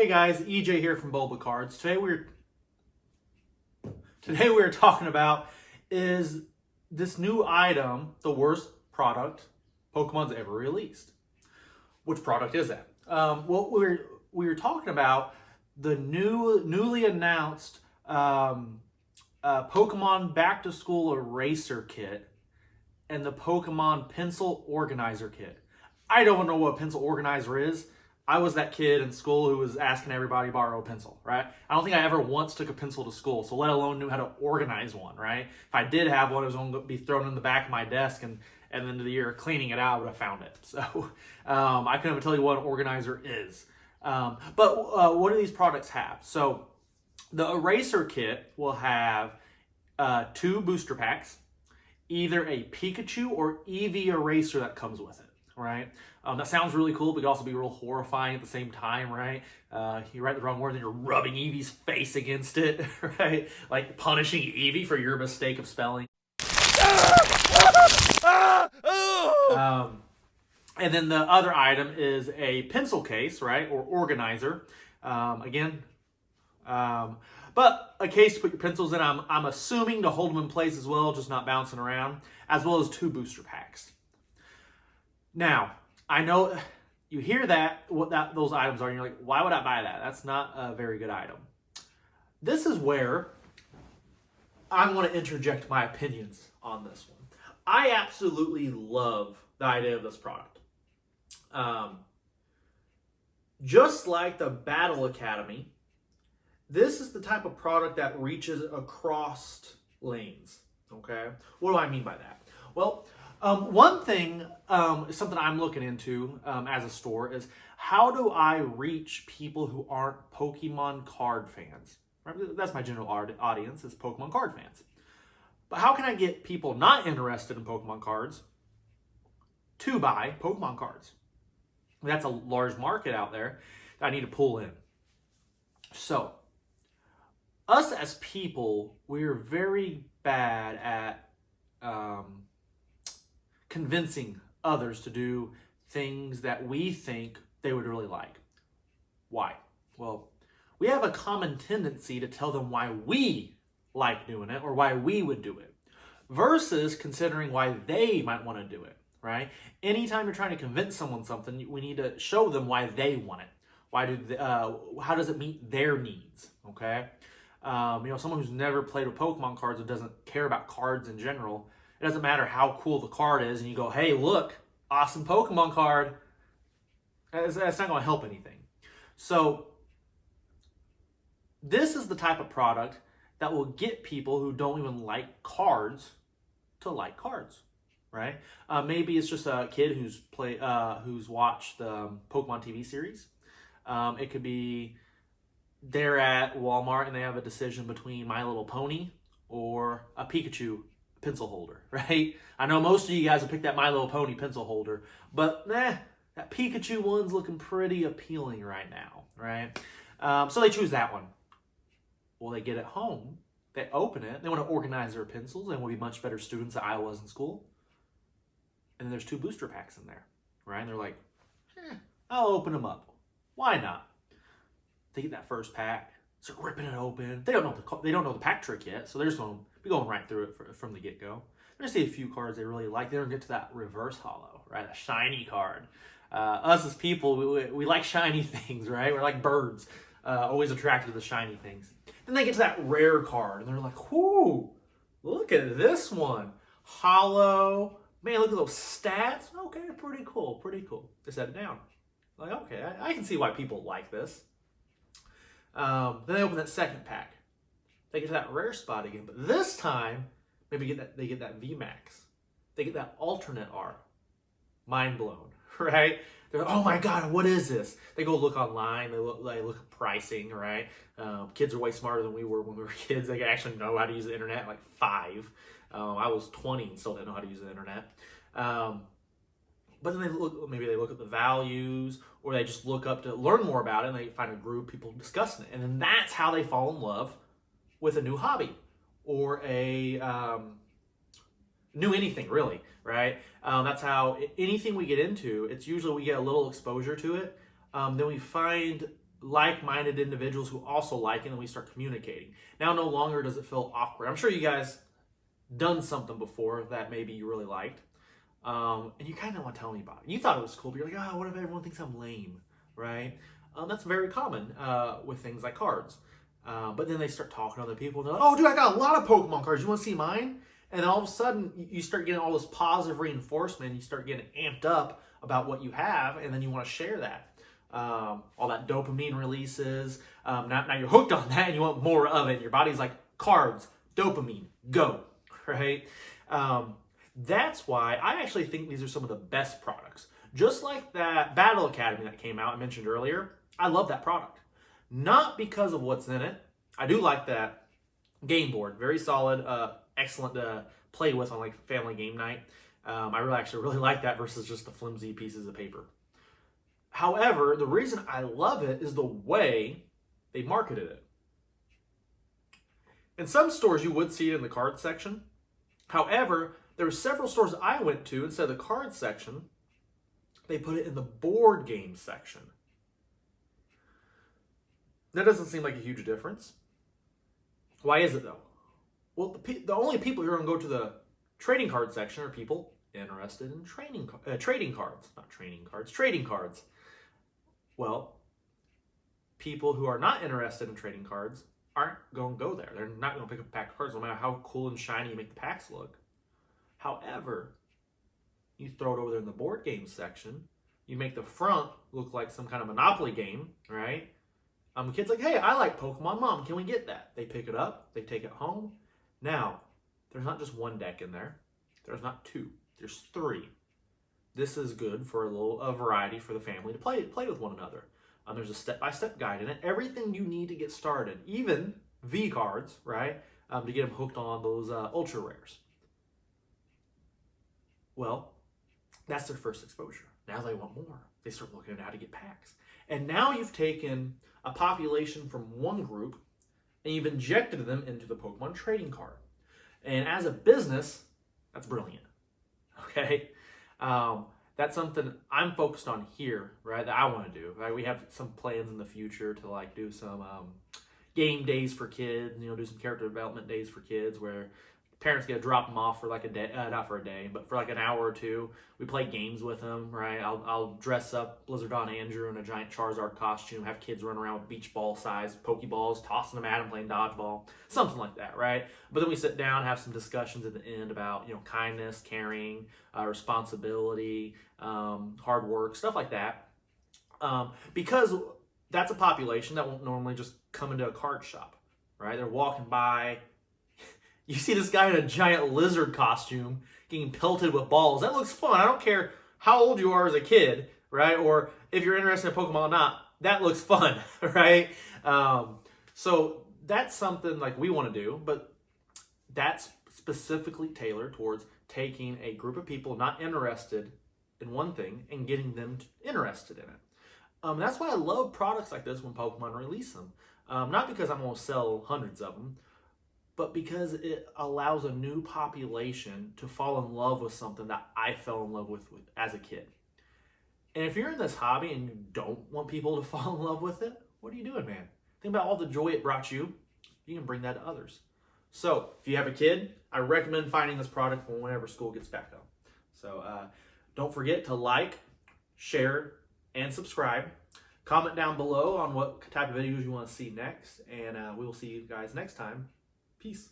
guys, EJ here from Bulba Cards. Today we're talking about is this new item the worst product Pokemon's ever released? Which product is that? Well, we're talking about the newly announced Pokemon Back to School Eraser Kit and the Pokemon Pencil Organizer Kit. I don't know what a pencil organizer is. I was that kid in school who was asking everybody to borrow a pencil, right? I don't think I ever once took a pencil to school, so let alone knew how to organize one, right? If I did have one, it was going to be thrown in the back of my desk, and at the end of the year, cleaning it out, I would have found it. So I couldn't even tell you what an organizer is. But what do these products have? So the Eraser Kit will have 2 booster packs, either a Pikachu or Eevee eraser that comes with it. Right? That sounds really cool, but it could also be real horrifying at the same time, right? You write the wrong word and you're rubbing Eevee's face against it, right? Like punishing Eevee for your mistake of spelling. And then the other item is a pencil case, right? Or organizer. But a case to put your pencils in, I'm assuming to hold them in place as well, just not bouncing around, as well as 2 booster packs. Now, I know you hear those items are, and you're like, why would I buy that? That's not a very good item. This is where I want to interject my opinions on this one. I absolutely love the idea of this product. Just like the Battle Academy, this is the type of product that reaches across lanes. Okay? What do I mean by that? Well, one thing, something I'm looking into as a store is how do I reach people who aren't Pokemon card fans? Right? That's my general audience is Pokemon card fans. But how can I get people not interested in Pokemon cards to buy Pokemon cards? That's a large market out there that I need to pull in. So, us as people, we're very bad at convincing others to do things that we think they would really like. Why? Well, we have a common tendency to tell them why we like doing it or why we would do it versus considering why they might want to do it, right? Anytime you're trying to convince someone something, we need to show them why they want it. How does it meet their needs, okay? Someone who's never played with Pokemon cards or doesn't care about cards in general, it doesn't matter how cool the card is, and you go, hey, look, awesome Pokemon card. That's not going to help anything. So this is the type of product that will get people who don't even like cards to like cards, right? Maybe it's just a kid who's watched the Pokemon TV series. It could be they're at Walmart and they have a decision between My Little Pony or a Pikachu pencil holder, right? I know most of you guys will pick that My Little Pony pencil holder, but that Pikachu one's looking pretty appealing right now, right? So they choose that one. Well, they get it home, they open it, they want to organize their pencils, they want to be much better students than I was in school. And then there's 2 booster packs in there, right? And they're like, I'll open them up. Why not? They get that first pack, start ripping it open. They don't know the pack trick yet, so they're just going to be going right through it from the get-go. They're going to see a few cards they really like. They're going to get to that reverse holo, right? A shiny card. Us as people, we like shiny things, right? We're like birds, always attracted to the shiny things. Then they get to that rare card, and they're like, whoo, look at this one. Holo. Man, look at those stats. Okay, pretty cool. They set it down. Like, okay, I can see why people like this. Then they open that second pack. They get to that rare spot again, but this time, maybe they get that VMAX. They get that alternate art. Mind blown, right? They're like, oh my God, what is this? They go look online. They look at pricing, right? Kids are way smarter than we were when we were kids. They actually know how to use the internet at like 5. I was 20 and still didn't know how to use the internet. But then they look at the values, or they just look up to learn more about it, and they find a group of people discussing it. And then that's how they fall in love with a new hobby or a new anything, really, right? That's how anything we get into, it's usually we get a little exposure to it. Then we find like-minded individuals who also like it, and we start communicating. Now no longer does it feel awkward. I'm sure you guys done something before that maybe you really liked, and you kind of want to tell me about it. You thought it was cool, but you're like, oh, what if everyone thinks I'm lame, right? That's very common with things like cards. But then they start talking to other people. They're like, oh, dude, I got a lot of Pokemon cards. You want to see mine? And then all of a sudden, you start getting all this positive reinforcement. You start getting amped up about what you have, and then you want to share that. All that dopamine releases. Now you're hooked on that, and you want more of it. Your body's like, cards, dopamine, go, right? That's why I actually think these are some of the best products. Just like that Battle Academy that came out I mentioned earlier, I love that product. Not because of what's in it. I do like that game board. Very solid, excellent to play with on like family game night. I really like that versus just the flimsy pieces of paper. However, the reason I love it is the way they marketed it. In some stores, you would see it in the card section. However, there were several stores I went to, instead of the card section, they put it in the board game section. That doesn't seem like a huge difference. Why is it though? Well, the only people who are going to go to the trading card section are people interested in trading cards. Not training cards, trading cards. Well, people who are not interested in trading cards aren't going to go there. They're not going to pick up a pack of cards no matter how cool and shiny you make the packs look. However, you throw it over there in the board game section, you make the front look like some kind of Monopoly game, right? The kid's like, hey, I like Pokemon, Mom, can we get that? They pick it up, they take it home. Now, there's not just one deck in there. There's not two. There's three. This is good for a little variety for the family to play with one another. There's a step-by-step guide in it. Everything you need to get started, even V cards, right, to get them hooked on those ultra rares. Well, that's their first exposure. Now they want more. They start looking at how to get packs. And now you've taken a population from one group and you've injected them into the Pokemon trading card. And as a business, that's brilliant. Okay? That's something I'm focused on here, right, that I want to do. Right? We have some plans in the future to like do some game days for kids, do some character development days for kids where parents get to drop them off for like a day, not for a day, but for like an hour or two. We play games with them, right? I'll dress up Blizzard Don Andrew in a giant Charizard costume, have kids run around with beach ball sized Pokeballs, tossing them at them, playing dodgeball, something like that, right? But then we sit down, have some discussions at the end about, kindness, caring, responsibility, hard work, stuff like that. Because that's a population that won't normally just come into a card shop, right? They're walking by. You see this guy in a giant lizard costume getting pelted with balls. That looks fun. I don't care how old you are as a kid, right? Or if you're interested in Pokemon or not, that looks fun, right? So that's something like we want to do, but that's specifically tailored towards taking a group of people not interested in one thing and getting them interested in it. That's why I love products like this when Pokemon release them. Not because I'm going to sell hundreds of them, but because it allows a new population to fall in love with something that I fell in love with as a kid. And if you're in this hobby and you don't want people to fall in love with it, what are you doing, man? Think about all the joy it brought you. You can bring that to others. So if you have a kid, I recommend finding this product whenever school gets back up. So don't forget to like, share, and subscribe. Comment down below on what type of videos you want to see next. And we will see you guys next time. Peace.